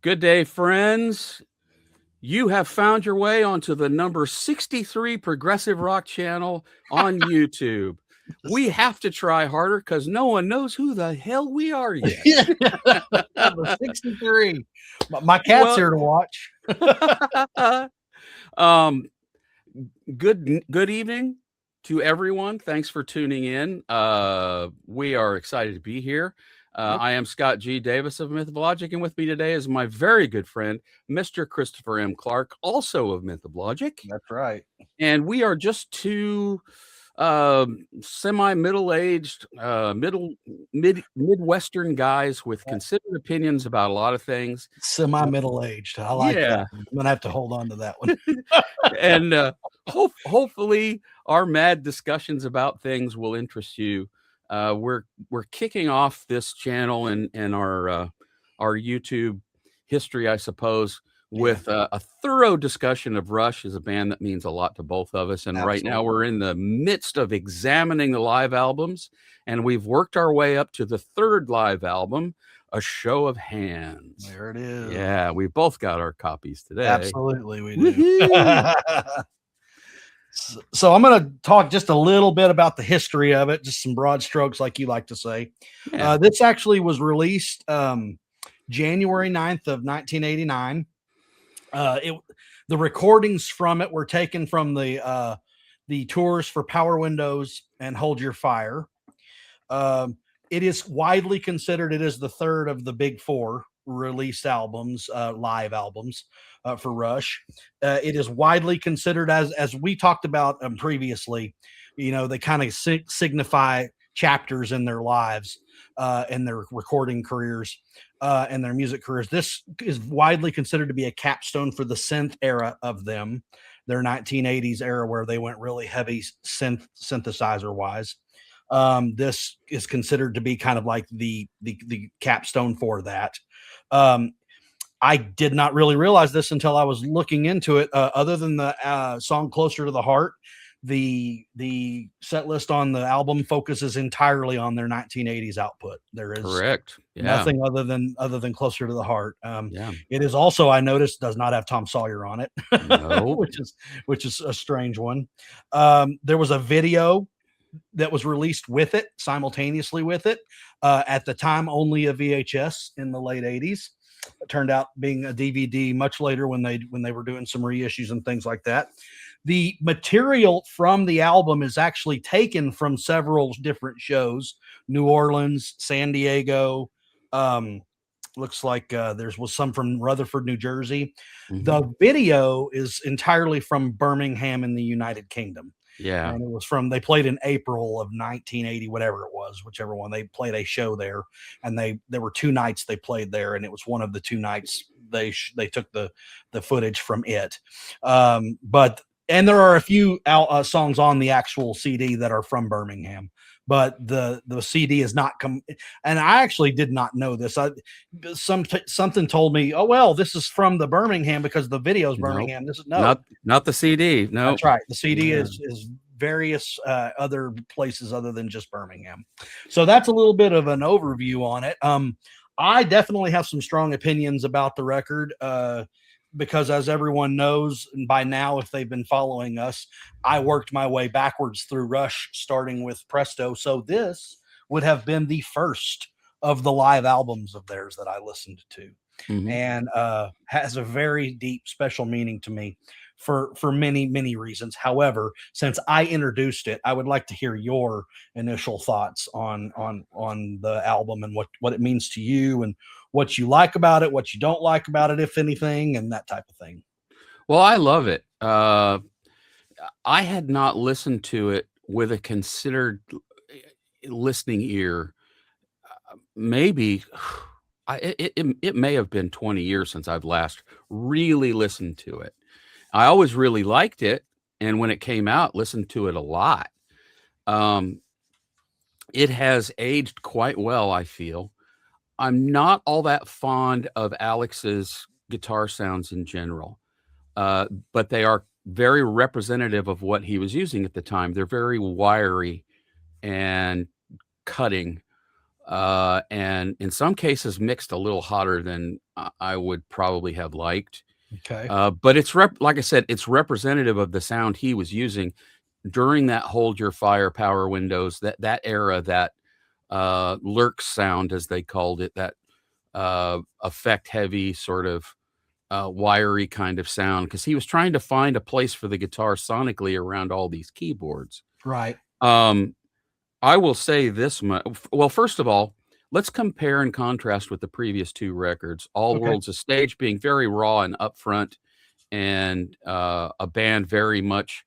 Good day, friends. You have found your way onto the number 63 Progressive Rock channel on YouTube. We have to try harder because no one knows who the hell we are yet. The 63. My cat's Well, here to watch. um, good evening to everyone. Thanks for tuning in. We are excited to be here. I am Scott G. Davis of Mythologic, and with me today is my very good friend, Mr. Christopher M. Clark, also of Mythologic. That's right. And we are just two semi-middle-aged, Midwestern guys with considered opinions about a lot of things. Semi-middle-aged. I like that. I'm going to have to hold on to that one. And hopefully our mad discussions about things will interest you. We're kicking off this channel and our YouTube history, I suppose, with a thorough discussion of Rush as a band that means a lot to both of us. And Right now we're in the midst of examining the live albums, and we've worked our way up to the third live album, A Show of Hands. There it is. Yeah, we both got our copies today. Absolutely, we do. So I'm going to talk just a little bit about the history of it, just some broad strokes, like you like to say. Yeah. This actually was released January 9th of 1989. The recordings from it were taken from the tours for Power Windows and Hold Your Fire. It is widely considered it is the third of the big four released albums, live albums for Rush. It is widely considered, as we talked about previously, they kind of signify chapters in their lives and their recording careers and their music careers. This is widely considered to be a capstone for the synth era of them, their 1980s era where they went really heavy synthesizer wise. This is considered to be kind of like the capstone for that. I did not really realize this until I was looking into it. Other than the song Closer to the Heart, the set list on the album focuses entirely on their 1980s output. There is correct. Yeah. Nothing other than Closer to the Heart. Yeah. It is also, I noticed, does not have Tom Sawyer on it, No. which is a strange one. There was a video that was released with it, simultaneously with it. At the time, only a VHS in the late 80s. It turned out being a DVD much later when they were doing some reissues and things like that. The material from the album is actually taken from several different shows: New Orleans, San Diego. Looks like there was some from Rutherford, New Jersey. Mm-hmm. The video is entirely from Birmingham in the United Kingdom. Yeah. And it was they played in April of 1980, whatever it was, whichever one. They played a show there, and there were 2 nights they played there, and it was one of the 2 nights they took the footage from it. And there are a few songs on the actual CD that are from Birmingham, but the CD is not come. And I actually did not know this. Something told me, oh well, this is from the Birmingham because the video's Birmingham. Nope. This is not the CD. No, that's right. The CD is various other places other than just Birmingham. So that's a little bit of an overview on it. I definitely have some strong opinions about the record. Because as everyone knows, and by now, if they've been following us, I worked my way backwards through Rush, starting with Presto. So this would have been the first of the live albums of theirs that I listened to, and has a very deep, special meaning to me for many, many reasons. However, since I introduced it, I would like to hear your initial thoughts on the album and what it means to you, and what you like about it, what you don't like about it, if anything, and that type of thing. Well, I love it. I had not listened to it with a considered listening ear. Maybe it may have been 20 years since I've last really listened to it. I always really liked it, and when it came out, listened to it a lot. It has aged quite well, I feel. I'm not all that fond of Alex's guitar sounds in general, but they are very representative of what he was using at the time. They're very wiry and cutting. and in some cases mixed a little hotter than I would probably have liked. Okay. But like I said, it's representative of the sound he was using during that hold your fire power windows, that era, that lurk sound, as they called it, that effect heavy sort of wiry kind of sound, because he was trying to find a place for the guitar sonically around all these keyboards. Right. I will say this much. Well, first of all, let's compare and contrast with the previous two records. All Okay. Worlds a Stage being very raw and upfront, and a band very much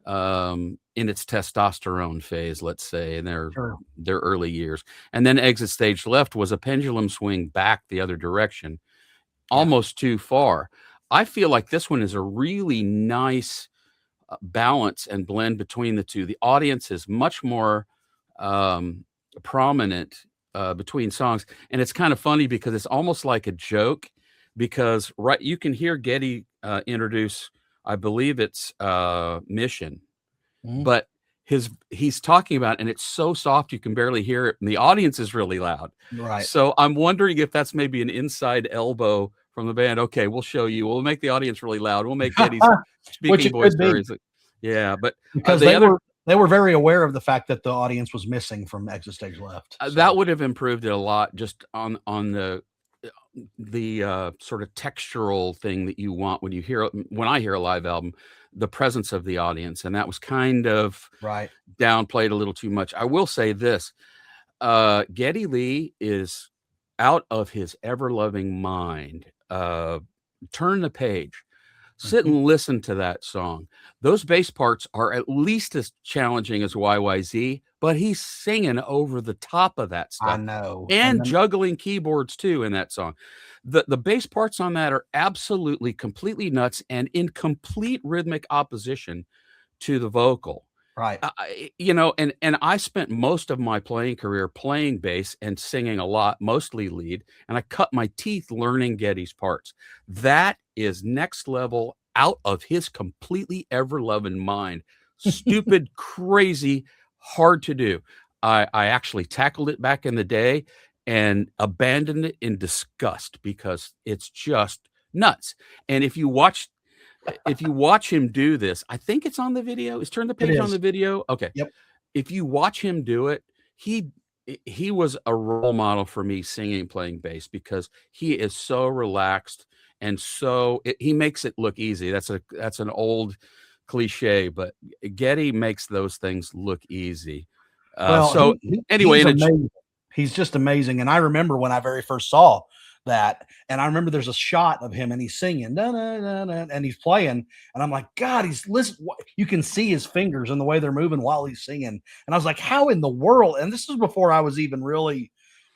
in its testosterone phase, let's say, in Sure. their early years. And then Exit Stage Left was a pendulum swing back the other direction, Yeah. almost too far. I feel like this one is a really nice balance and blend between the two. The audience is much more prominent between songs, and it's kind of funny because it's almost like a joke, because you can hear Geddy introduce, I believe it's Mission, Mhm. but he's talking about, and it's so soft you can barely hear it, and the audience is really loud. Right. So I'm wondering if that's maybe an inside elbow from the band. Okay, we'll show you. We'll make the audience really loud. We'll make Geddy's Which speaking it voice could be, very, yeah. But because the other they were very aware of the fact that the audience was missing from Exit Stage Left. that So, would have improved it a lot, just on the sort of textural thing that you want when I hear a live album, the presence of the audience, and that was kind of right. downplayed a little too much. I will say this: Geddy Lee is out of his ever-loving mind. Turn the page. Sit Mhm. and listen to that song. Those bass parts are at least as challenging as YYZ, but he's singing over the top of that I stuff know. And and then juggling keyboards too in that song. The bass parts on that are absolutely completely nuts and in complete rhythmic opposition to the vocal. right. And I spent most of my playing career playing bass and singing a lot, mostly lead, and I cut my teeth learning Geddy's parts. That is next level, out of his completely ever-loving mind. Stupid, crazy, hard to do. I actually tackled it back in the day and abandoned it in disgust because it's just nuts. And if you watch him do this, I think it's on the video. Is Turn the It Page on is. the video? Okay. Yep. If you watch him do it, he he was a role model for me singing and playing bass, because he is so relaxed and he makes it look easy. That's an old cliche, but Geddy makes those things look easy. Well, So anyway, he's in a amazing. He's just amazing. And I remember when I very first saw that, and I remember there's a shot of him and he's singing, "Da, da, da, da," and he's playing, and I'm like, God, he's listen. You can see his fingers and the way they're moving while he's singing, and I was like, how in the world? And this is before I was even really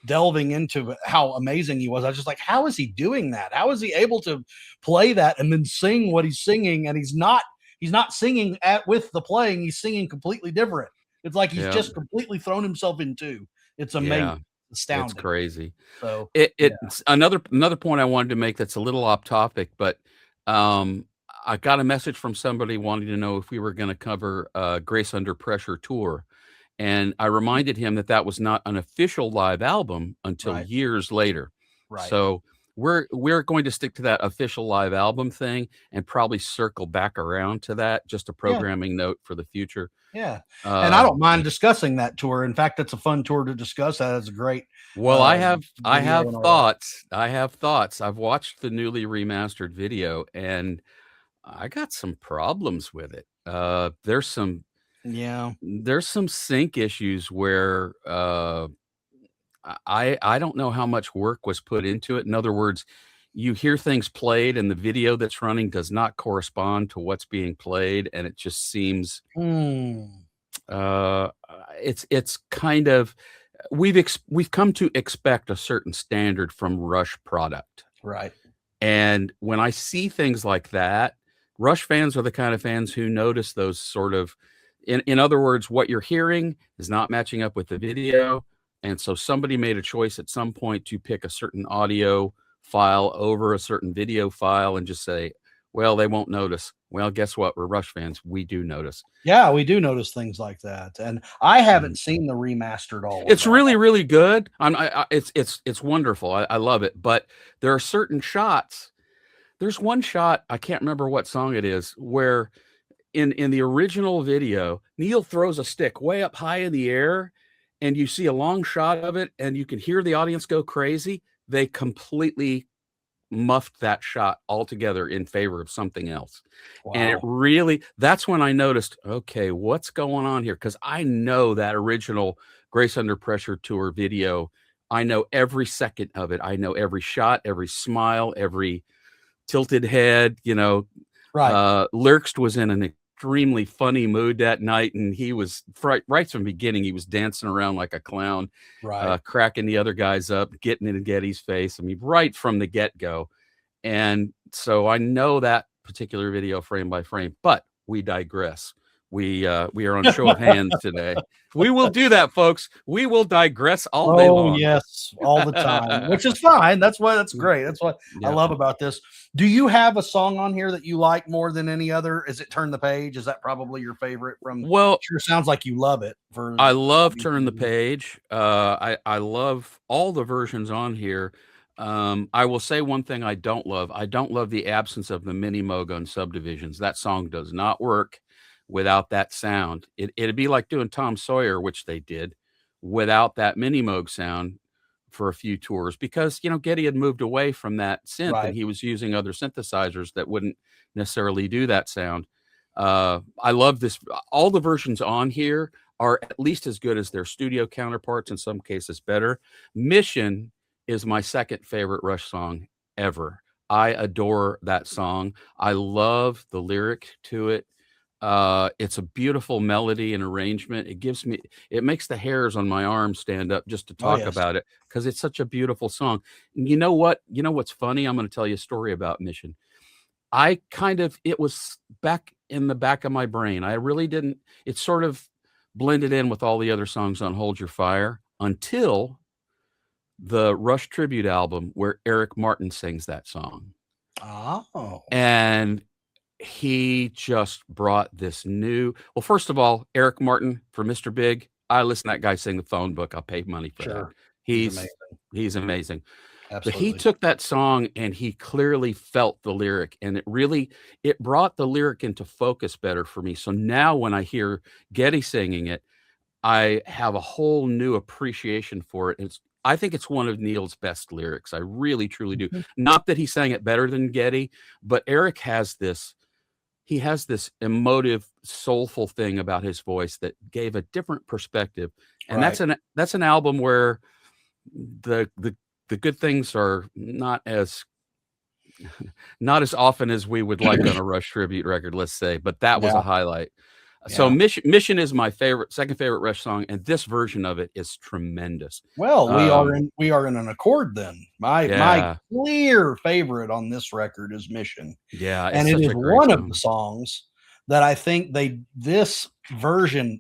delving into how amazing he was. I was just like, how is he doing that? How is he able to play that and then sing what he's singing? And he's not singing with the playing. He's singing completely different. It's like he's yeah, just completely thrown himself into. It's yeah, amazing, it's astounding. crazy. So yeah, It's another point I wanted to make that's a little off topic, but um, I got a message from somebody wanting to know if we were going to cover Grace Under Pressure tour, and I reminded him that that was not an official live album until right, years later. right. So we're going to stick to that official live album thing and probably circle back around to that. Just a Yeah, programming note for the future. yeah. And I Uh, don't mind discussing that tour. In fact, it's a fun tour to discuss. That is a great Well, uh I video have and all that. thoughts. I have thoughts. I've watched the newly remastered video, and I got some problems with it. Yeah. There's some sync issues where I don't know how much work was put into it. In other words, you hear things played, and the video that's running does not correspond to what's being played, and it just seems Mm, uh, it's kind of we've come to expect a certain standard from Rush product. right. And when I see things like that, Rush fans are the kind of fans who notice those sort of, in other words, what you're hearing is not matching up with the video. And so somebody made a choice at some point to pick a certain audio file over a certain video file and just say, well, they won't notice. Well, guess what? We're Rush fans. We do notice. Yeah, we do notice things like that, and I Mhm. haven't seen the remastered all of It's that. really, really good. It's wonderful. I love it. But there are certain shots. There's one shot, I can't remember what song it is, where in the original video, Neil throws a stick way up high in the air, and you see a long shot of it, and you can hear the audience go crazy. They completely muffed that shot altogether in favor of something else. And it Wow. really, that's when I noticed, okay, what's going on here? Because I know that original Grace Under Pressure tour video. I know every second of it. I know every shot, every smile, every tilted head. Right, Lurks was in an extremely funny mood that night, and he was right from the beginning. He was dancing around like a clown, right. cracking the other guys up, getting in Getty's face. I mean, right from the get go. And so I know that particular video frame by frame, but we digress. We are on show of hands today. We will do that, folks. We will digress all day Oh, long. yes, all the time, which is fine. That's great. That's what I Yeah. love about this. Do you have a song on here that you like more than any other? Is it Turn the Page? Is that probably your favorite from Well, sure sounds like you love it for I love obvious Turn the reasons. Page. I love all the versions on here. I will say one thing I don't love. I don't love the absence of the mini Mogun subdivisions. That song does not work without that sound. It'd be like doing Tom Sawyer, which they did, without that mini Moog sound for a few tours, because Getty had moved away from that synth and Right, he was using other synthesizers that wouldn't necessarily do that sound. I love this. All the versions on here are at least as good as their studio counterparts, in some cases better. Mission is my second favorite Rush song ever. I adore that song. I love the lyric to it. It's a beautiful melody and arrangement. It makes the hairs on my arm stand up just to oh, talk yes. about it, because it's such a beautiful song. And you know what? You know what's funny? I'm going to tell you a story about Mission. It was back in the back of my brain. I really didn't, it sort of blended in with all the other songs on Hold Your Fire until the Rush tribute album where Eric Martin sings that song. Oh, And he just brought this new, well, first of all, Eric Martin for Mr. Big. I listen to that guy sing the phone book. I'll pay money for that. sure. He's He's amazing. he's amazing. But he Absolutely. took that song and he clearly felt the lyric, and it brought the lyric into focus better for me. So now when I hear Getty singing it, I have a whole new appreciation for it. I think it's one of Neil's best lyrics. I really truly do. Mhm. Not that he sang it better than Getty, but Eric has this emotive, soulful thing about his voice that gave a different perspective. And Right. that's an album where the the the good things are not as often as we would like on a Rush tribute record, let's say, but that was Yeah, a highlight. So yeah. Mission is my second favorite Rush song, and this version of it is tremendous. Well, Um, we are in an accord then. My yeah, clear favorite on this record is Mission, yeah, it's and it such is a great one of the song. songs that I think this version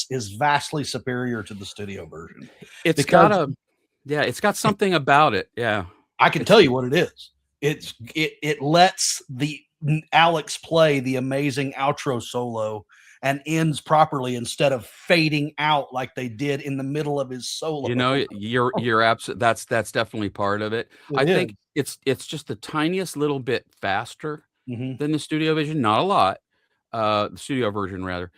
is vastly superior to the studio version It's got because a Yeah, it's got something about it. Yeah, I can it's tell you what it is. It lets the Alex play the amazing outro solo and ends properly instead of fading out like they did in the middle of his solo. you're absolutely, that's definitely part of it. I It is. think it's just the tiniest little bit faster Mhm. than the studio version, not a lot. The studio version rather.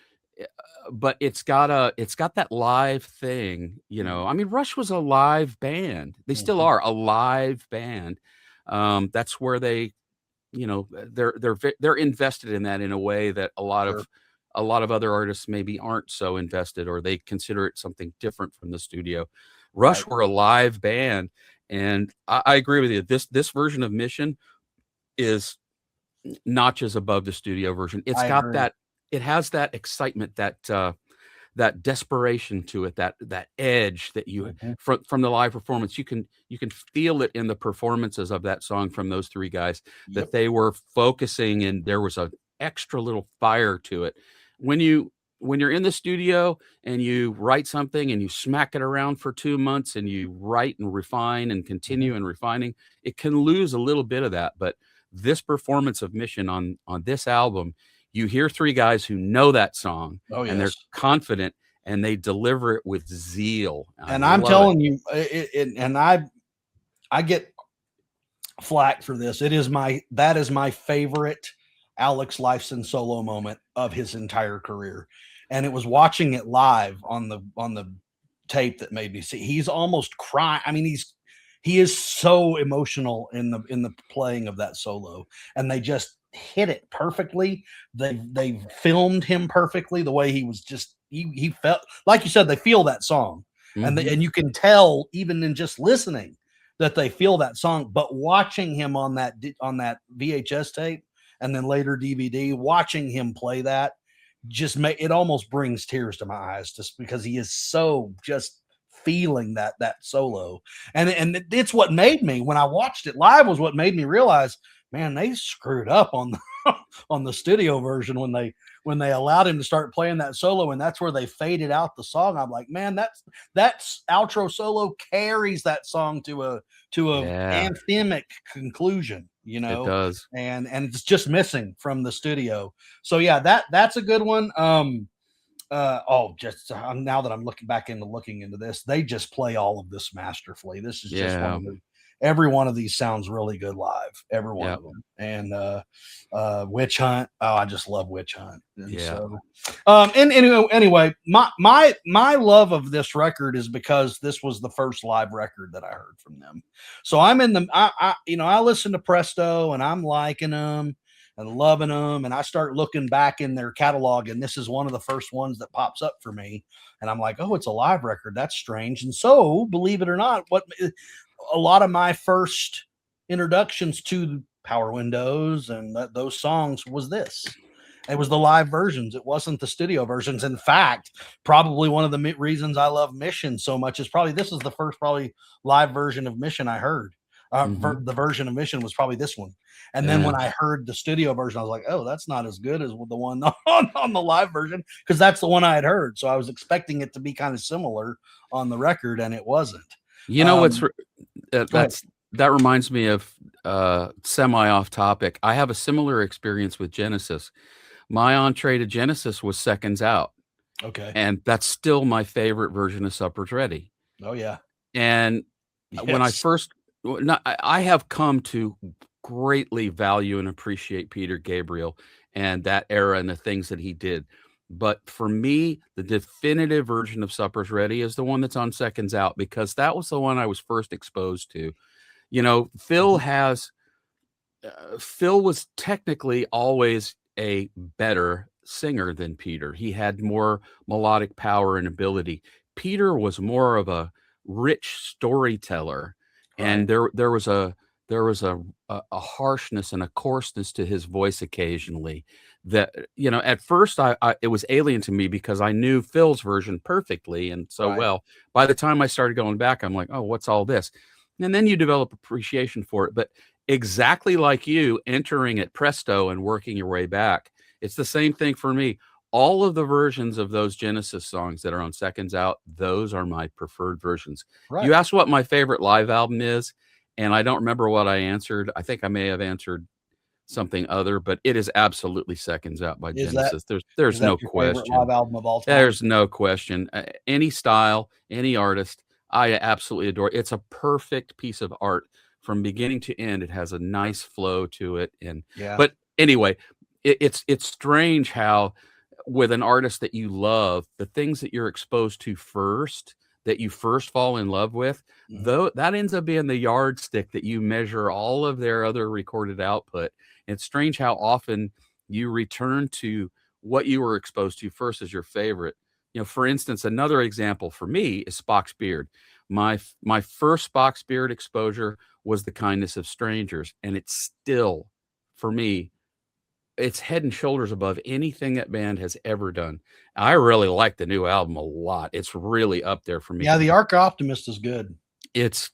But it's got that live thing. Mhm. I mean, Rush was a live band. They still Mhm. are a live band. That's where they're invested in that in a way that Sure. a lot of other artists maybe aren't so invested, or they consider it something different from the studio. Right. Rush were a live band, and I agree with you. This version of Mission is notches above the studio version. I agree. It has that excitement, that desperation to it, that edge that you Mhm. from the live performance. You can feel it in the performances of that song from those three guys, that Yep. they were focusing and there was a extra little fire to it. When you're in the studio and you write something and you smack it around for 2 months and you write and refine and Mhm. continue and refining, it can lose a little bit of that. But this performance of Mission on this album, you hear three guys who know that song Oh and they're yes. confident and they deliver it with zeal. I And I'm love it. telling you, and I get flack for this. That is my favorite Alex Lifeson solo moment of his entire career. And it was watching it live on the tape that made me see. He's almost crying. I mean, he is so emotional in the playing of that solo, and they just hit it perfectly. They filmed him perfectly the way he was just he felt like you said they feel that song, and Mhm. and you can tell even in just listening that they feel that song. But watching him on that VHS tape and then later DVD, watching him play that just it almost brings tears to my eyes just because he is so just feeling that solo. And it's what made me, when I watched it live, was what made me realize, man, they screwed up on the on the studio version when they allowed him to start playing that solo, and that's where they faded out the song. I'm like, man, that's outro solo carries that song to a Yeah, anthemic conclusion, it does. and it's just missing from the studio. So yeah, that's a good one. Now that I'm looking into this, they just play all of this masterfully. This is just one Yeah. of the every one of these sounds really good live, every one Yeah. of them. And Witch Hunt, oh, I just love Witch Hunt. And Yeah. so and anyway, my love of this record is because this was the first live record that I heard from them. So I'm in the I listen to Presto and I'm liking them and loving them, and I start looking back in their catalog, and this is one of the first ones that pops up for me, and I'm like, oh, it's a live record. That's strange. And so, believe it or not, what a lot of my first introductions to Power Windows and those songs was this. It was the live versions. It wasn't the studio versions. In fact, probably one of the reasons I love Mission so much is probably this is the first probably live version of Mission I heard. Mhm. The version of Mission was probably this one. And then Yeah. when I heard the studio version, I was like, oh, that's not as good as the one on the live version, because that's the one I had heard. So I was expecting it to be kind of similar on the record, and it wasn't. You know what's Go ahead. that reminds me of semi off topic. I have a similar experience with Genesis. My entree to Genesis was Seconds Out, Okay. and that's still my favorite version of Supper's Ready. Oh yeah. And when I Yes. first I have come to greatly value and appreciate Peter Gabriel and that era and the things that he did. But for me, the definitive version of Supper's Ready is the one that's on Seconds Out, because that was the one I was first exposed to. You know, Mhm. Phil was technically always a better singer than Peter. He had more melodic power and ability. Peter was more of a rich storyteller, and Right. there was a harshness and a coarseness to his voice occasionally that, at first I it was alien to me because I knew Phil's version perfectly and so Right. well. By the time I started going back, I'm like, oh, what's all this? And then you develop appreciation for it. But exactly like you entering at Presto and working your way back, it's the same thing for me. All of the versions of those Genesis songs that are on Seconds Out, those are my preferred versions. You Right. asked what my favorite live album is, and I don't remember what I answered. I think I may have answered something other, but it is absolutely Seconds Out by Is that Genesis. There's no your favorite live question. album of all time? There's no question. Any style, any artist, I absolutely adore. It's a perfect piece of art from beginning to end. It has a nice flow to it, and Yeah. but anyway, it's strange how with an artist that you love, the things that you're exposed to first, that you first fall in love with, Mhm. though that ends up being the yardstick that you measure all of their other recorded output. It's strange how often you return to what you were exposed to first as your favorite. For instance, another example for me is Spock's Beard. My first Spock's Beard exposure was The Kindness of Strangers, and it's still, for me, it's head and shoulders above anything that band has ever done. I really like the new album a lot. It's really up there for me. Yeah, the Arc Optimist is good. It's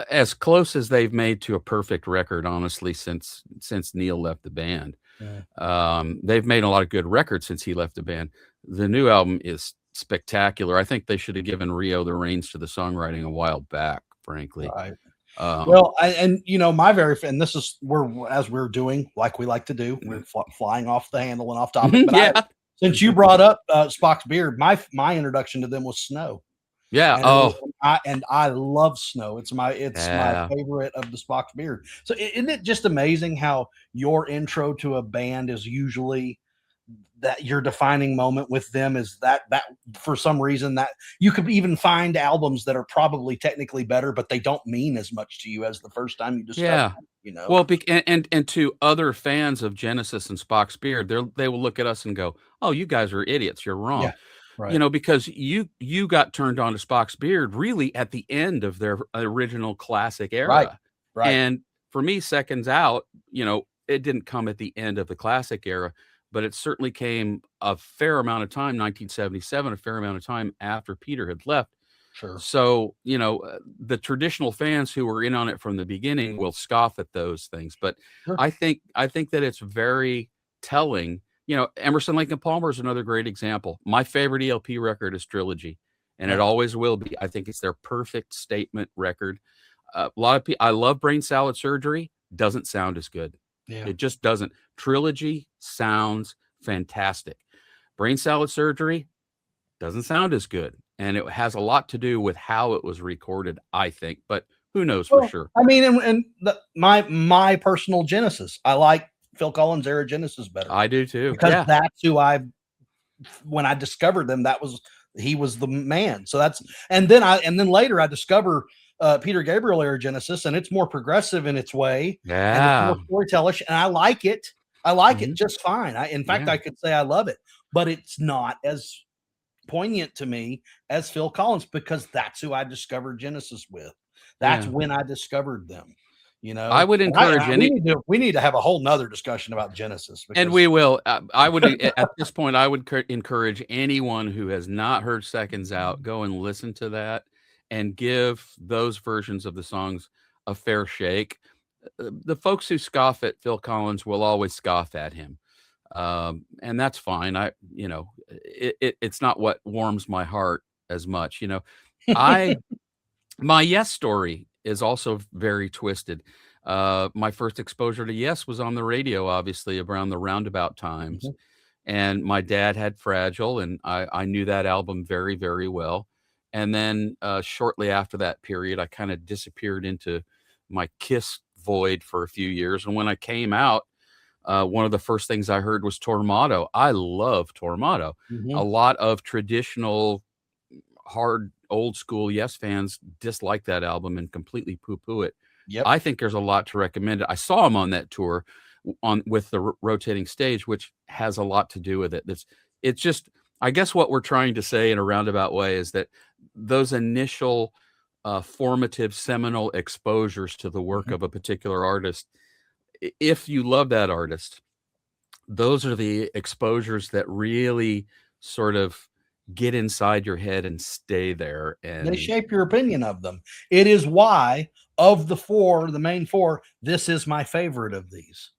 as close as they've made to a perfect record, honestly, since Neil left the band. Yeah. They've made a lot of good records since he left the band. The new album is spectacular. I think they should have given Rio the reins to the songwriting a while back, frankly. Right. Well, and my and this is as we're doing like we like to do, we're flying off the handle and off topic. But since you brought up Spock's Beard, my introduction to them was Snow. Yeah. And I love Snow. It's my favorite of the Spock's Beard. So isn't it just amazing how your intro to a band is usually that your defining moment with them is that for some reason that you could even find albums that are probably technically better, but they don't mean as much to you as the first time you discovered them, Well, and to other fans of Genesis and Spock's Beard, they will look at us and go, "Oh, you guys are idiots. You're wrong." Yeah, right. Because you got turned on to Spock's Beard really at the end of their original classic era. Right. And for me, Seconds Out, it didn't come at the end of the classic era, but it certainly came a fair amount of time, 1977, a fair amount of time after Peter had left. Sure. So, the traditional fans who were in on it from the beginning will scoff at those things. But sure. I think that it's very telling. Emerson, Lake and Palmer is another great example. My favorite ELP record is Trilogy, and it always will be. I think it's their perfect statement record. A lot of people, I love Brain Salad Surgery. Doesn't sound as good. Yeah. It just doesn't. Trilogy sounds fantastic. Brain Salad Surgery doesn't sound as good. And it has a lot to do with how it was recorded, I think. But who knows for sure? I mean, my personal Genesis, I like Phil Collins' era Genesis better. I do too. Because that's who when I discovered them, he was the man. So and then later I discover Peter Gabriel era Genesis, and it's more progressive in its way. Yeah. And it's more storytellish, and I like it. I like it just fine. In fact, I could say I love it, but it's not as poignant to me as Phil Collins because that's who I discovered Genesis with. That's when I discovered them. I would encourage we need to have a whole nother discussion about Genesis. And we will. I would at this point, I would encourage anyone who has not heard Seconds Out, go and listen to that and give those versions of the songs a fair shake. The folks who scoff at Phil Collins will always scoff at him. And that's fine. It's not what warms my heart as much. My Yes story is also very twisted. My first exposure to Yes was on the radio, obviously around the Roundabout times. And my dad had Fragile, and I knew that album very, very well. And then shortly after that period, I kind of disappeared into my Kiss void for a few years. And when I came out, one of the first things I heard was Tormato. I love Tormato. A lot of traditional, hard, old school Yes fans dislike that album and completely poo-poo it. Yep. I think there's a lot to recommend it. I saw him on that tour with the rotating stage, which has a lot to do with it. It's just, I guess what we're trying to say in a roundabout way is that those initial formative seminal exposures to the work of a particular artist, if you love that artist, those are the exposures that really sort of get inside your head and stay there. And they shape your opinion of them. It is why of the main four, this is my favorite of these.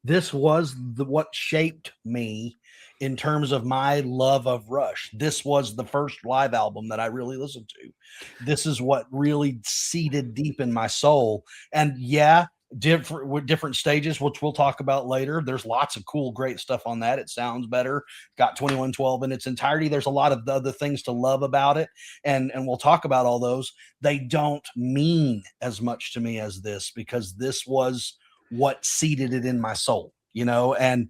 This was what shaped me in terms of my love of Rush. This was the first live album that I really listened to. This is what really seeded deep in my soul. And different stages, which we'll talk about later. There's lots of cool, great stuff on that. It sounds better. Got 2112 in its entirety. There's a lot of the other things to love about it. And we'll talk about all those. They don't mean as much to me as this, because this was what seeded it in my soul, and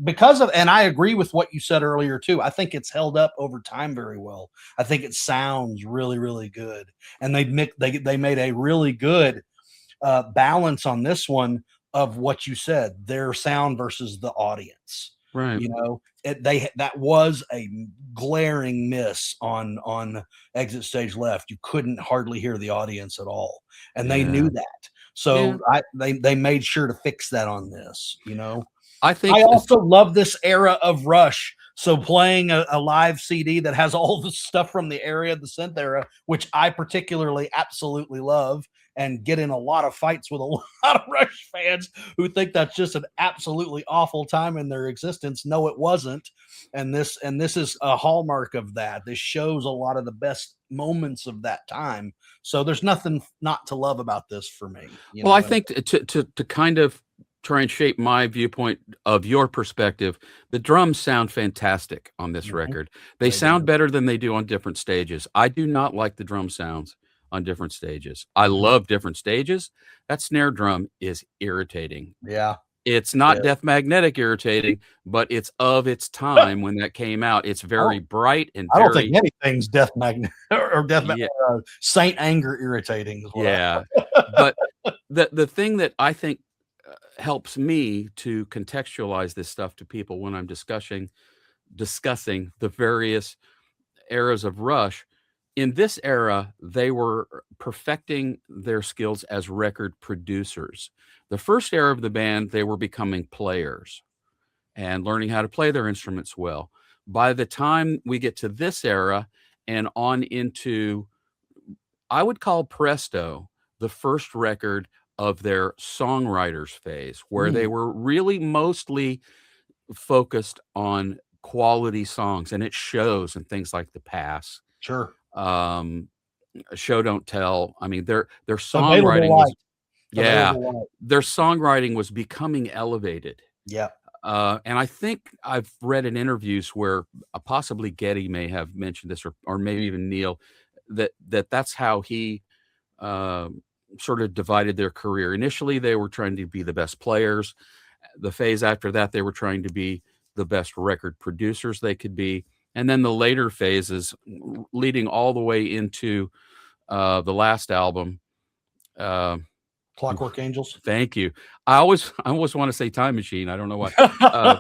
because of, and I agree with what you said earlier too. I think it's held up over time very well. I think it sounds really, really good. And they made a really good balance on this one of what you said, their sound versus the audience. Right. That was a glaring miss on Exit Stage Left. You couldn't hardly hear the audience at all. And they knew that. So they made sure to fix that on this, I also love this era of Rush. So playing a live CD that has all the stuff from the area of the synth era, which I particularly absolutely love, and get in a lot of fights with a lot of Rush fans who think that's just an absolutely awful time in their existence. No, it wasn't. And this is a hallmark of that. This shows a lot of the best moments of that time. So there's nothing not to love about this for me. Well, I think to kind of try and shape my viewpoint of your perspective, the drums sound fantastic on this record. They sound better than they do on different stages. I do not like the drum sounds on different stages. I love different stages. That snare drum is irritating. Yeah. It's not Death Magnetic irritating, but it's of its time when that came out. It's very bright and I don't think anything's Death Magnetic or Saint Anger irritating. Yeah. But the thing that I think helps me to contextualize this stuff to people when I'm discussing the various eras of Rush. In this era, they were perfecting their skills as record producers. The first era of the band, they were becoming players and learning how to play their instruments well. By the time we get to this era and on into, I would call Presto the first record of their songwriters phase, where they were really mostly focused on quality songs, and it shows in things like The Pass. Sure. Show Don't Tell. I mean, their songwriting was their songwriting was becoming elevated. Yeah. And I think I've read in interviews where possibly Getty may have mentioned this, or maybe even Neil, that's how he sort of divided their career. Initially, they were trying to be the best players. The phase after that, they were trying to be the best record producers they could be. And then the later phases, leading all the way into the last album, Clockwork Angels. Thank you. I always want to say Time Machine. I don't know why.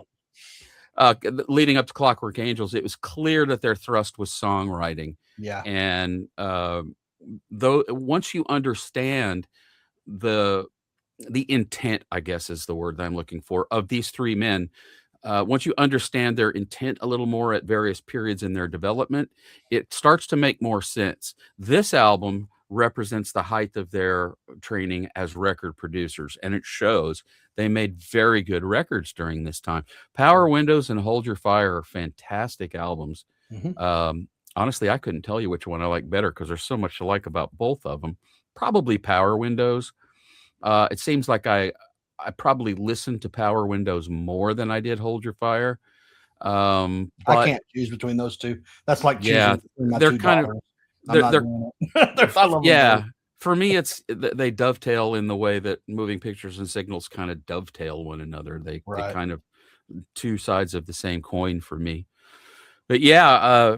Leading up to Clockwork Angels, it was clear that their thrust was songwriting. Yeah. And though once you understand the intent, I guess is the word that I'm looking for, of these three men, once you understand their intent a little more at various periods in their development, it starts to make more sense. This album represents the height of their training as record producers, and it shows. They made very good records during this time. Power Windows and Hold Your Fire are fantastic albums. Honestly, I couldn't tell you which one I like better because there's so much to like about both of them. Probably Power Windows. It seems like I probably listened to Power Windows more than I did Hold Your Fire. I can't choose between those two. That's like choosing between my they're two kind daughters. I love them. For me, it's they dovetail in the way that moving pictures and signals kind of dovetail one another. They kind of two sides of the same coin for me. But I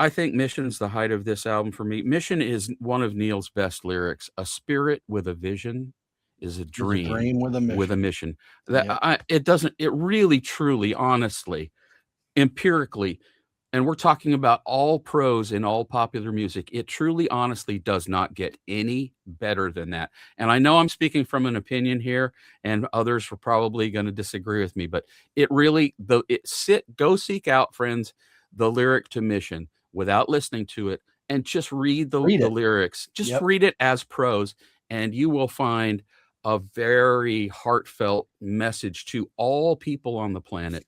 think Mission's the height of this album for me. Mission is one of Neil's best lyrics. A spirit with a vision is a dream with a mission. It really, truly, honestly, empirically, and we're talking about all pros in all popular music, it truly, honestly does not get any better than that. And I know I'm speaking from an opinion here, and others are probably going to disagree with me, but it really, go seek out, friends, the lyric to Mission without listening to it, and just read the lyrics. Just read it as prose, and you will find a very heartfelt message to all people on the planet.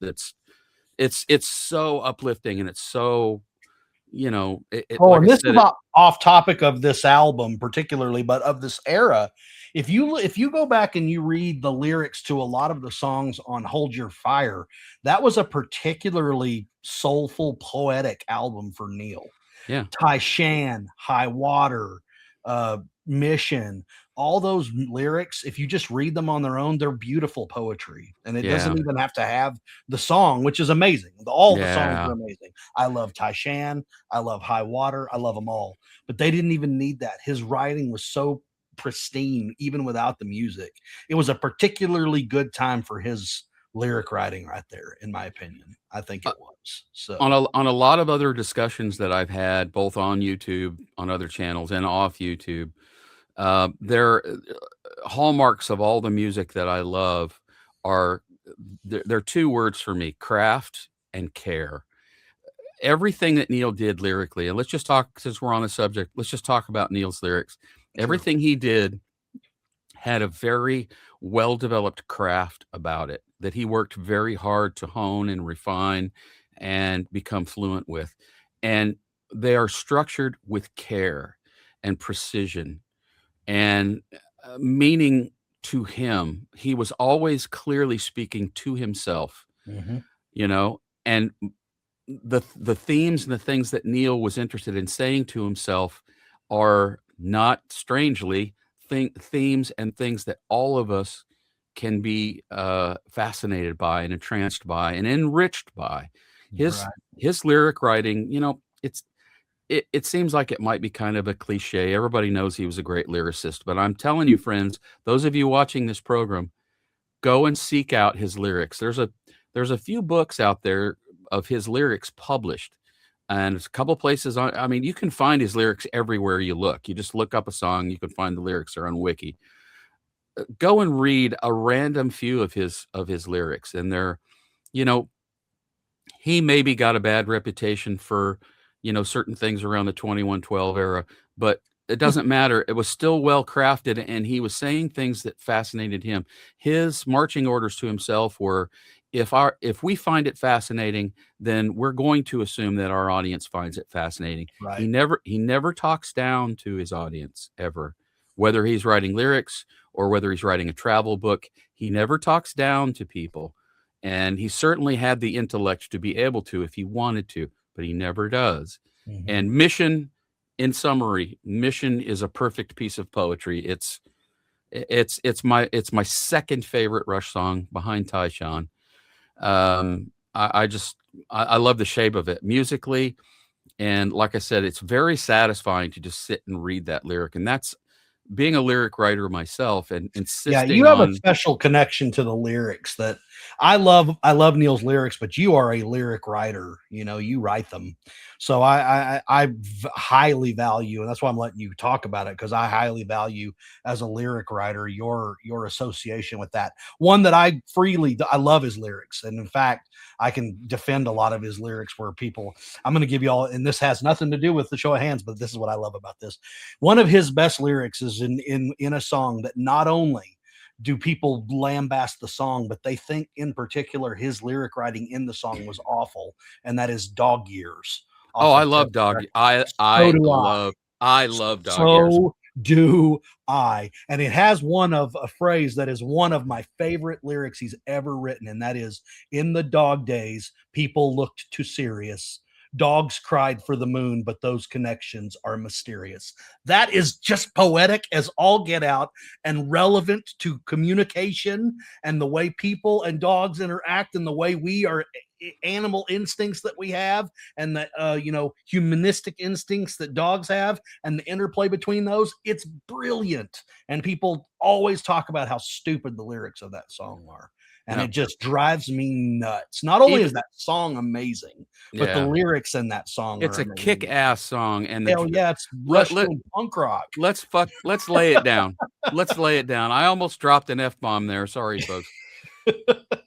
It's so uplifting, and it's so, and this is off topic of this album particularly, but of this era. If you go back and you read the lyrics to a lot of the songs on Hold Your Fire, that was a particularly soulful, poetic album for Neil. Yeah. Tai Shan, High Water, Mission, all those lyrics, if you just read them on their own, they're beautiful poetry, and it doesn't even have to have the song, which is amazing. All the songs are amazing. I love Tai Shan, I love High Water, I love them all, but they didn't even need that. His writing was so pristine even without the music. It was a particularly good time for his lyric writing right there, in my opinion. I think it was. So on a lot of other discussions that I've had, both on YouTube, on other channels, and off YouTube, they're hallmarks of all the music that I love are they're two words for me: craft and care. Everything that Neil did lyrically, and let's just talk, since we're on the subject, let's just talk about Neil's lyrics. Sure. Everything he did had a very well-developed craft about it that he worked very hard to hone and refine and become fluent with. And they are structured with care and precision and meaning to him. He was always clearly speaking to himself, Mhm. and the themes and the things that Neil was interested in saying to himself are not strangely themes and things that all of us can be fascinated by and entranced by and enriched by. His Right. his lyric writing, it seems like it might be kind of a cliche. Everybody knows he was a great lyricist, but I'm telling you, friends, those of you watching this program, go and seek out his lyrics. There's a few books out there of his lyrics published, and there's a couple places on. I mean, you can find his lyrics everywhere you look. You just look up a song, you can find the lyrics. They're on Wiki. Go and read a random few of his lyrics, and they're, you know, he maybe got a bad reputation for, certain things around the 2112 era, but it doesn't matter. It was still well crafted, and he was saying things that fascinated him. His marching orders to himself were, if we find it fascinating, then we're going to assume that our audience finds it fascinating. He Right. never talks down to his audience ever, whether he's writing lyrics or whether he's writing a travel book. He never talks down to people, and he certainly had the intellect to be able to if he wanted to, but he never does. Mhm. And Mission, in summary, Mission is a perfect piece of poetry. It's my second favorite Rush song behind Tyshawn. I love the shape of it musically, and like I said, it's very satisfying to just sit and read that lyric. And that's being a lyric writer myself and Yeah, insisting you have a on. special connection to the lyrics that I love Neil's lyrics, but you are a lyric writer, you write them. So I highly value, and that's why I'm letting you talk about it, because I highly value, as a lyric writer, your association with that. One that I love his lyrics. And in fact, I can defend a lot of his lyrics where people, I'm going to give you all, and this has nothing to do with the show of hands, but this is what I love about this. One of his best lyrics is in a song that not only do people lambast the song, but they think in particular his lyric writing in the song was awful, and that is "Dog Years" Oh, off I of Test love dog. Track. I So I do I. love dog ears. So do I. And it has one of a phrase that is one of my favorite lyrics he's ever written, and that is, "In the dog days, people looked too serious. Dogs cried for the moon, but those connections are mysterious." That is just poetic as all get out, and relevant to communication and the way people and dogs interact, and the way we are, animal instincts that we have, and the humanistic instincts that dogs have, and the interplay between those. It's brilliant. And people always talk about how stupid the lyrics of that song are. And Yeah. it just drives me nuts. Not only Even is that song amazing, but the yeah. lyrics in that song It's are a amazing. kick-ass song, and Hell yeah, it's let Rush let doing punk rock. let's lay it down. Let's lay it down. I almost dropped an F-bomb there. Sorry, folks.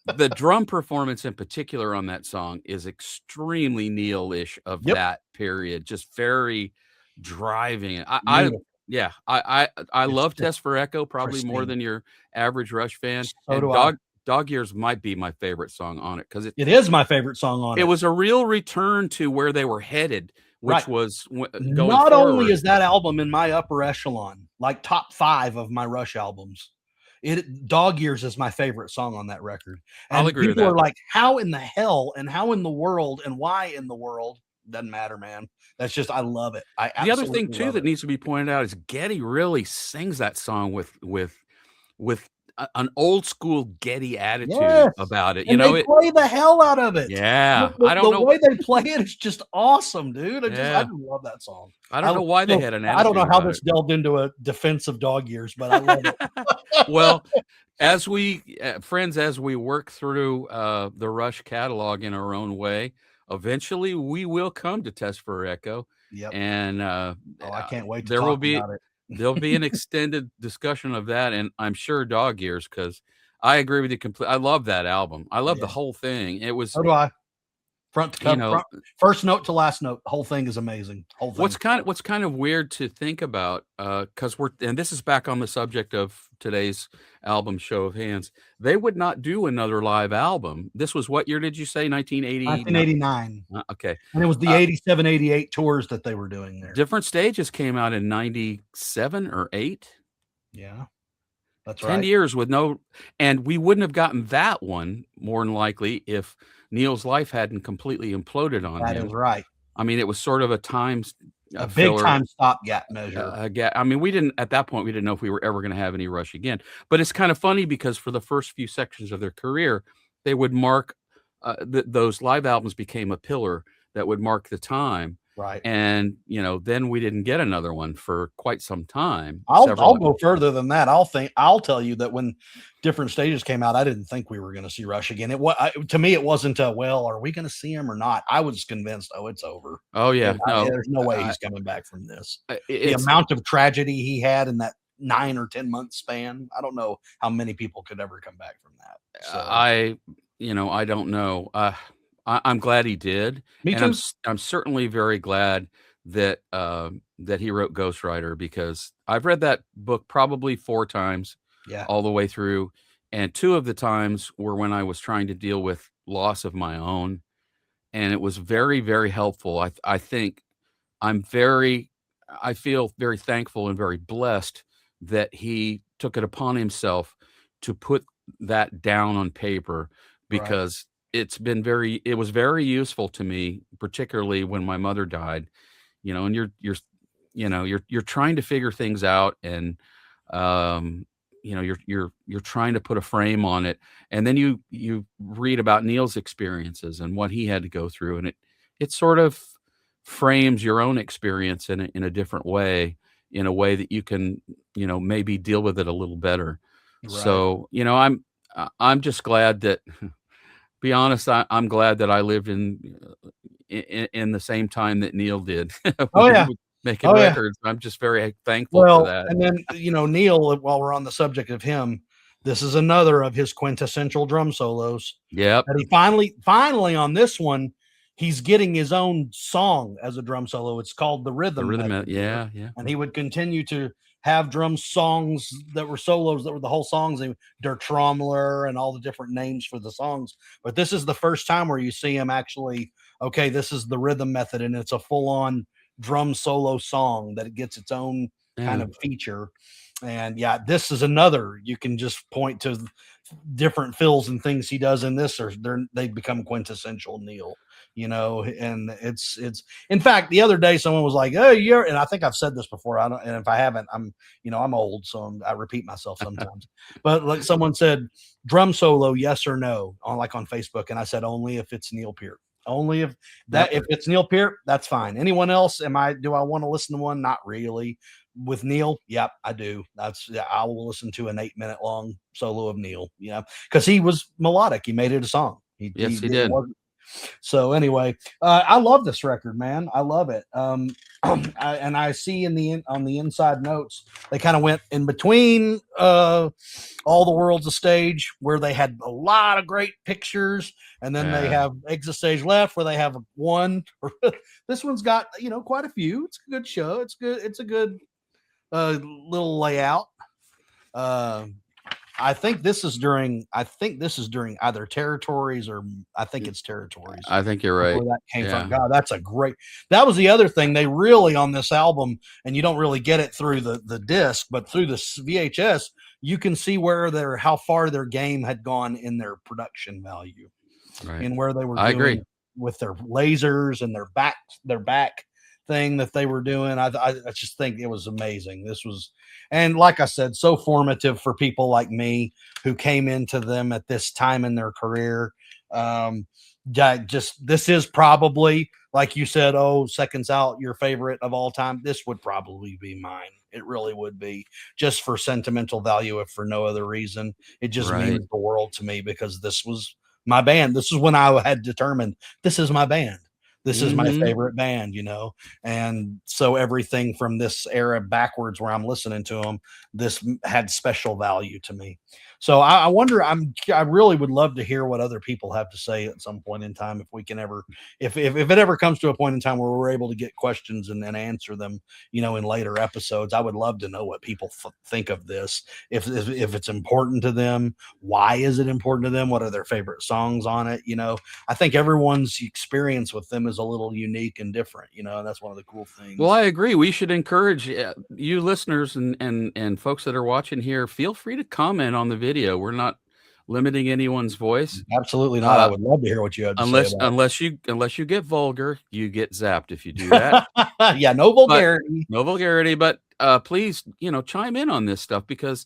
The drum performance in particular on that song is extremely Neil-ish of Yep. that period. Just very driving. I Beautiful. yeah, I love It's Test for Echo probably more pristine. than your average Rush fan, So and do I. Dog Years might be my favorite song on it because It is my favorite song on it it. was a real return to where they were headed, Right. which was going Not only forward. is that album in my upper echelon, like top 5 of my Rush albums, Dog Years is my favorite song on that record. I'll And agree with people that. are like, "How in the hell and how in the world and why in the world?" Doesn't matter, man. That's just, I love it. I The other thing absolutely too love that it. needs to be pointed out is Geddy really sings that song with an old school Geddy attitude Yes, about it. and they play the hell out of it. The Yeah, the the way they play it is just awesome, dude. I yeah, just love that song. I don't know why they So, had an I don't attitude know how about this it. delved into a defense of Dog Years, but I love it. Well, as we friends, as we work through the Rush catalog in our own way, eventually we will come to Test for Echo, Yep. and Oh, I can't wait to there will talk be about it. there'll be an extended discussion of that, and I'm sure Dog Years, because I agree with you completely. I love that album. I love the Yeah, whole thing. It was so do I. front to You cover, know, first note to last note. The whole thing is amazing. Whole thing. what's kind of weird to think about, because and this is back on the subject of today's album, Show of Hands. They would not do another live album. This was what year did you say? 1980? 1989. Okay. And it was the 87, 88 tours that they were doing there. Different Stages came out in 97 or 8. Yeah, that's 10 right. years with no, and we wouldn't have gotten that one more than likely if Neil's life hadn't completely imploded on That him. is right. I mean, it was sort of a A big filler. time stopgap measure. I mean, we didn't at that point. We didn't know if we were ever going to have any Rush again. But it's kind of funny because for the first few sections of their career, they would mark those live albums became a pillar that would mark the time. Right. And then we didn't get another one for quite some time. I'll go further than that. I'll tell you that when Different Stages came out, I didn't think we were going to see Rush again. To me, it wasn't well, are we going to see him or not? I was convinced, it's over. Oh yeah, no, there's no way he's coming back from this. The amount of tragedy he had in that 9 or 10 month span, I don't know how many people could ever come back from that. So. I don't know. I'm glad he did. Me too. And I'm certainly very glad that that he wrote Ghost Rider, because I've read that book probably 4 times, all the way through, and 2 of the times were when I was trying to deal with loss of my own, and it was very, very helpful. I think I feel very thankful and very blessed that he took it upon himself to put that down on paper, because it was very useful to me, particularly when my mother died, and you're trying to figure things out, and you're trying to put a frame on it, and then you read about Neil's experiences and what he had to go through, and it sort of frames your own experience in a different way, in a way that you can maybe deal with it a little better. So I'm just glad that, be honest, I'm glad that I lived in the same time that Neil did. Making records. I'm just very thankful for that. And then Neil, while we're on the subject of him, this is another of his quintessential drum solos. Yep. And he finally on this one, he's getting his own song as a drum solo. It's called The Rhythm. Yeah. And he would continue to have drum songs that were solos, that were the whole songs, and Der Trommler and all the different names for the songs. But this is the first time where you see him actually, this is the rhythm method, and it's a full-on drum solo song that it gets its own kind of feature. And this is another, you can just point to different fills and things he does in this, or they become quintessential Neil. And it's in fact, the other day someone was like, and I think I've said this before, and if I haven't, I'm old, so I repeat myself sometimes. But like someone said, drum solo, yes or no, on Facebook, and I said only if it's Neil Peart. Only if it's Neil Peart, that's fine. Anyone else, do I want to listen to one? Not really. With Neil, yep, I do. I will listen to an 8-minute long solo of Neil, because he was melodic. He made it a song. He did. So anyway, I love this record, man. I love it. And I see on the inside notes, they kind of went in between All the World's a Stage, where they had a lot of great pictures, and then they have Exit Stage Left, where they have one. This one's got quite a few. It's a good show. It's good. It's a good little layout. I think this is during either Territories, or I think it's Territories. I think you're right. Where that came from. God, that was the other thing they really on this album, and you don't really get it through the disc, but through the VHS, you can see how far their game had gone in their production value, and where they were. I agree with their lasers and their back thing that they were doing. I just think it was amazing. This was, and like I said, so formative for people like me who came into them at this time in their career. This is probably, like you said, Seconds Out, your favorite of all time. This would probably be mine. It really would be, just for sentimental value, if for no other reason. It just means the world to me, because this was my band. This is when I had determined, this is my band. This is my favorite band, and so everything from this era backwards, where I'm listening to them, this had special value to me. So I wonder. I really would love to hear what other people have to say at some point in time, if we can ever, if it ever comes to a point in time where we're able to get questions and answer them, in later episodes. I would love to know what people think of this. If it's important to them, why is it important to them? What are their favorite songs on it? I think everyone's experience with them is a little unique and different. And that's one of the cool things. Well, I agree. We should encourage you listeners and folks that are watching here. Feel free to comment on the video. We're not limiting anyone's voice. Absolutely not. I would love to hear what you have to say about unless you get vulgar, you get zapped if you do that. Yeah, no vulgarity. No vulgarity, but please, chime in on this stuff, because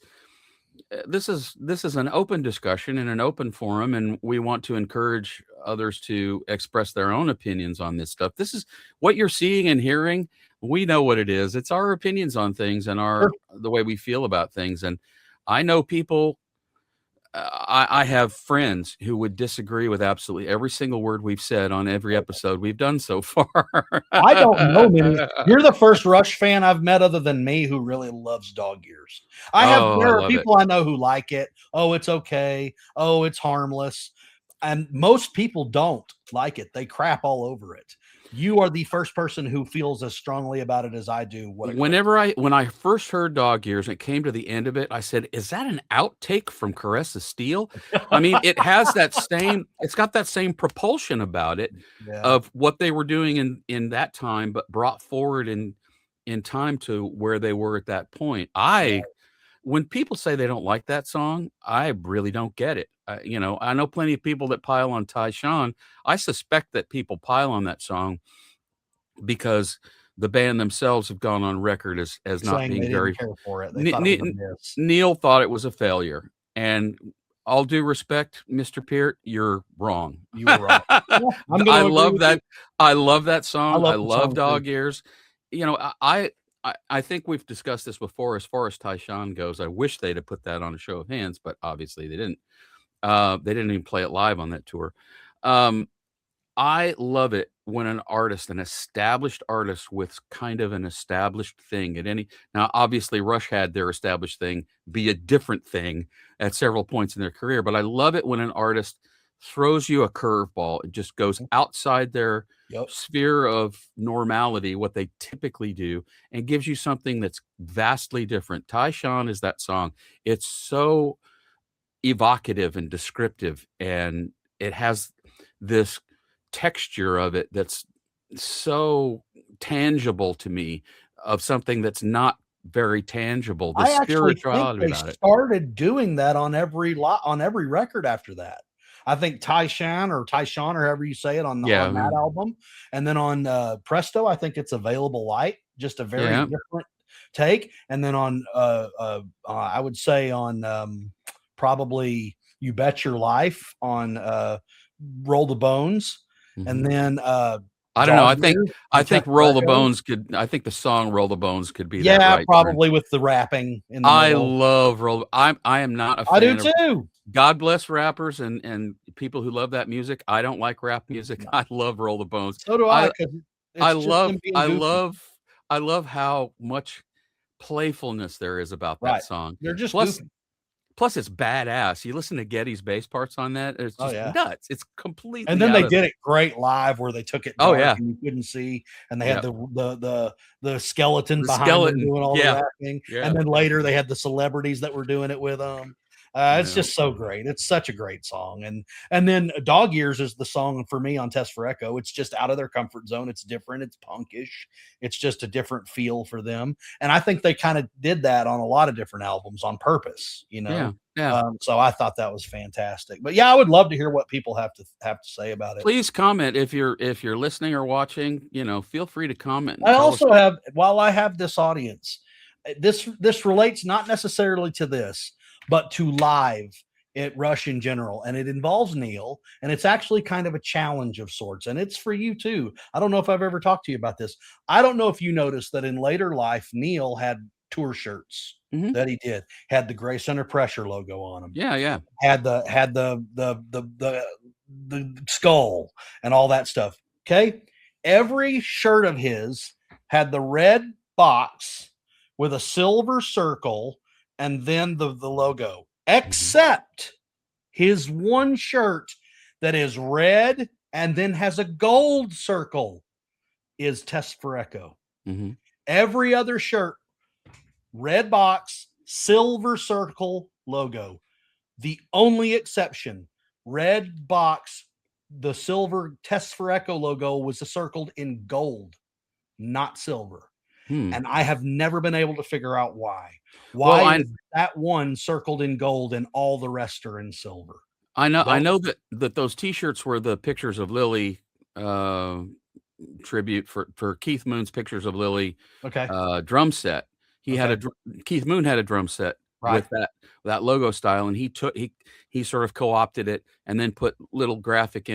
this is an open discussion and an open forum, and we want to encourage others to express their own opinions on this stuff. This is what you're seeing and hearing. We know what it is. It's our opinions on things and the way we feel about things. And I know people, I have friends who would disagree with absolutely every single word we've said on every episode we've done so far. I don't know many. You're the first Rush fan I've met other than me who really loves Dog Years. There are people I know who like it. Oh, it's okay. Oh, it's harmless. And most people don't like it. They crap all over it. You are the first person who feels as strongly about it as I do. When I first heard Dog Years and it came to the end of it, I said, "Is that an outtake from Caress of Steel?" I mean, it's got that same propulsion about it of what they were doing in that time, but brought forward in time to where they were at that point. When people say they don't like that song, I really don't get it. I know plenty of people that pile on Tyshawn. I suspect that people pile on that song because the band themselves have gone on record as not being very care for it. Neil thought it was a failure, and all due respect, Mr. Peart, you're wrong. You were wrong. I love that. I love that song. I love Dog Years. I think we've discussed this before. As far as Tyshawn goes, I wish they'd have put that on a show of hands, but obviously they didn't. They didn't even play it live on that tour. I love it when an established artist with kind of an established thing now, obviously Rush had their established thing be a different thing at several points in their career, but I love it when an artist throws you a curveball. It just goes outside their sphere of normality, what they typically do, and gives you something that's vastly different. Tyshawn is that song. It's so evocative and descriptive, and it has this texture of it that's so tangible to me, of something that's not very tangible. The spirituality about it. They started doing that on every record after that. I think Tyshawn or however you say it on that album, and then on Presto, I think it's Available Light, just a very different take. And then on I would say on probably You Bet Your Life on Roll the Bones. And then I don't know. I think Roll the Bones I think the song Roll the Bones could be that right probably with the rapping in the I love I am not a fan. I do too. God bless rappers and people who love that music. I don't like rap music. I love Roll the Bones. So do I. I love how much playfulness there is about that song. They're just Plus, it's badass. You listen to Geddy's bass parts on that; it's just nuts. It's completely. And then they did it great live, where they took it dark and you couldn't see, and they had the skeleton behind them doing all the rapping. And then later they had the celebrities that were doing it with them. It's just so great. It's such a great song. And then Dog Years is the song for me on Test for Echo. It's just out of their comfort zone. It's different. It's punkish. It's just a different feel for them. And I think they kind of did that on a lot of different albums on purpose, so I thought that was fantastic. But I would love to hear what people have to say about it. Please comment if you're listening or watching, feel free to comment. I also have, while I have this audience, this relates not necessarily to this, but to live at Rush in general. And it involves Neil, and it's actually kind of a challenge of sorts. And it's for you too. I don't know if I've ever talked to you about this. I don't know if you noticed that in later life, Neil had tour shirts that he did, had the Grace Under Pressure logo on them. Yeah. Had the skull and all that stuff. Okay. Every shirt of his had the red box with a silver circle and then the logo. except his one shirt that is red and then has a gold circle is Test for Echo. Mm-hmm. Every other shirt, red box, silver circle logo. The only exception, red box, the silver Test for Echo logo was circled in gold, not silver. And I have never been able to figure out why. Why is that one circled in gold and all the rest are in silver? I know that those T-shirts were the pictures of Lily tribute for Keith Moon's Pictures of Lily drum set. Keith Moon had a drum set with that logo style, and he sort of co-opted it and then put little graphic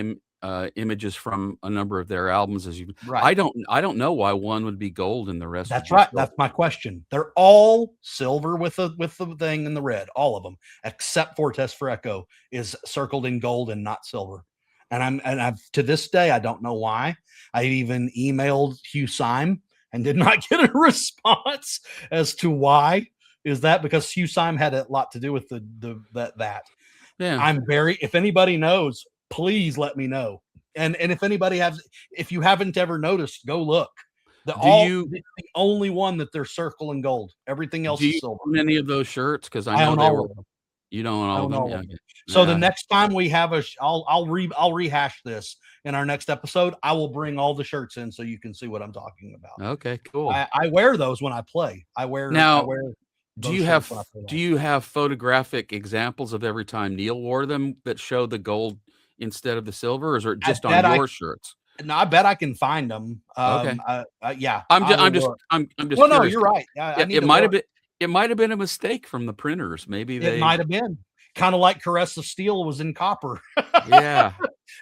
images from a number of their albums. I don't know why one would be gold and the rest. That's right. Silver. That's my question. They're all silver with the thing in the red, all of them, except for Test for Echo is circled in gold and not silver. And I've to this day, I don't know why. I even emailed Hugh Syme and did not get a response as to why. Is that because Hugh Syme had a lot to do with that? Yeah. If anybody knows, please let me know. And if anybody if you haven't ever noticed, go look. The only one that they're circle in gold. Everything else is silver. Own any of those shirts? Because I know they were. You don't own all of them. Yeah. So the next time we have I'll rehash this in our next episode. I will bring all the shirts in so you can see what I'm talking about. Okay, cool. I wear those when I play. Do you have photographic examples of every time Neil wore them that show the gold instead of the silver, or is it just on your shirts? No, I bet I can find them. Okay. Yeah. I'm just. Well, curious. No, you're right. It might have been a mistake from the printers. Maybe it might have been kind of like Caress of Steel was in copper. Yeah.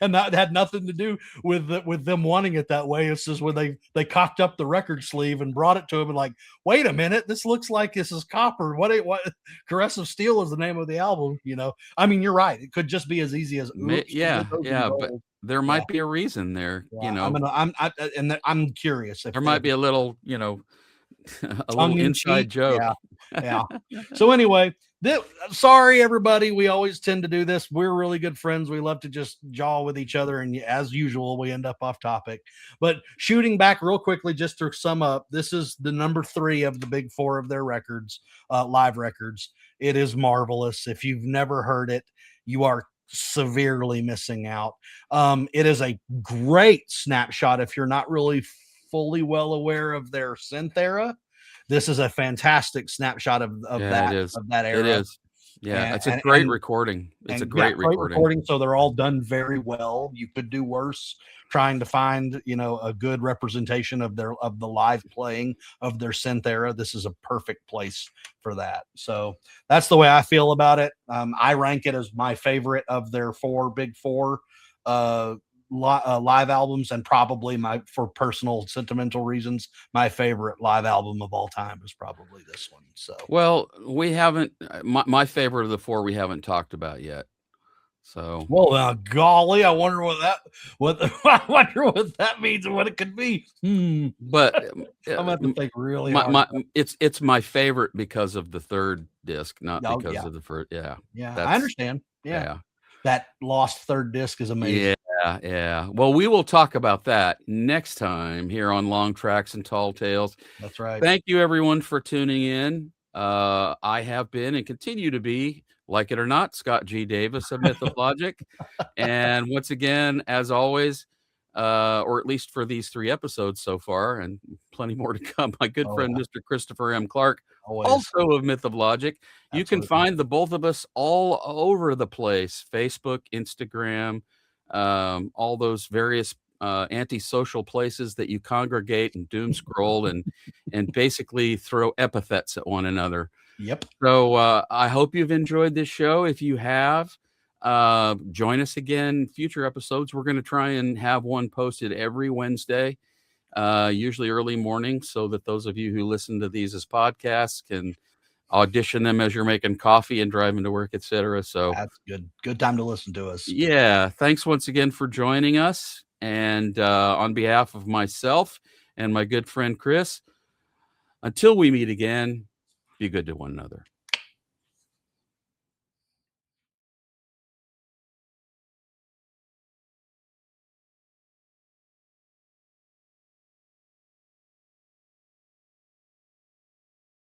And that had nothing to do with them wanting it that way. It's just when they cocked up the record sleeve and brought it to him and like, wait a minute, this looks like this is copper. What Caress of Steel is the name of the album, I mean, you're right. It could just be as easy as but there might be a reason there, I'm curious if there might be a little, a little inside joke. Yeah. So anyway, sorry everybody. We always tend to do this. We're really good friends. We love to just jaw with each other, and as usual, we end up off topic. But shooting back real quickly, just to sum up, this is the number 3 of the big 4 of their records, live records. It is marvelous. If you've never heard it, you are severely missing out. It is a great snapshot if you're not really fully well aware of their synth era. This is a fantastic snapshot of that era. It is. Yeah, it's a great recording. It's a great recording. So they're all done very well. You could do worse trying to find, a good representation of the live playing of their synth era. This is a perfect place for that. So that's the way I feel about it. I rank it as my favorite of their big four live albums, and probably for personal sentimental reasons, my favorite live album of all time is probably this one. So, well, we haven't, my favorite of the 4 we haven't talked about yet. So, well, golly, I wonder I wonder what that means and what it could be. But I'm going to think really hard. It's my favorite because of the 3rd disc, not because of the first. Yeah. I understand. Yeah. That lost 3rd disc is amazing. Yeah. Well, we will talk about that next time here on Long Tracks and Tall Tales. That's right. Thank you, everyone, for tuning in. I have been and continue to be, like it or not, Scott G. Davis of Myth of Logic. And once again, as always, or at least for these 3 episodes so far, and plenty more to come, my good friend, Mr. Christopher M. Clark, also of Myth of Logic. Absolutely. You can find the both of us all over the place: Facebook, Instagram, all those various antisocial places that you congregate and doom scroll and basically throw epithets at one another. Yep. So I hope you've enjoyed this show. If you have, join us again in future episodes. We're going to try and have one posted every Wednesday, usually early morning, so that those of you who listen to these as podcasts can audition them as you're making coffee and driving to work, etc. So that's good time to listen to us. Yeah, thanks once again for joining us, and on behalf of myself and my good friend Chris, until we meet again, be good to one another.